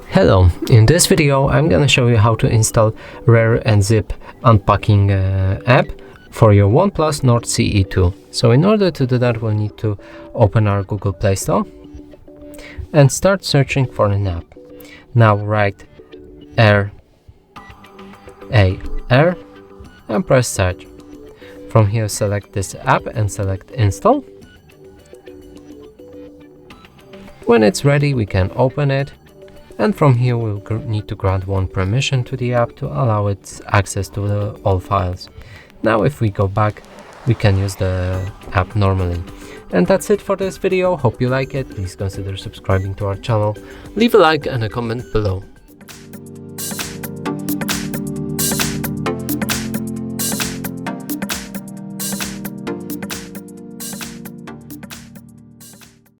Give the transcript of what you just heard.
Hello, in this video I'm gonna show you how to install RAR and zip unpacking app for your ONEPLUS NORD CE2. So in order to do that, we'll need to open our Google Play Store and start searching for an app. Now write RAR and press search. From here select this app and select install. When it's ready, we can open it. And from here we'll need to grant one permission to the app to allow it access to all files. Now if we go back, we can use the app normally. And that's it for this video. Hope you like it. Please consider subscribing to our channel. Leave a like and a comment below.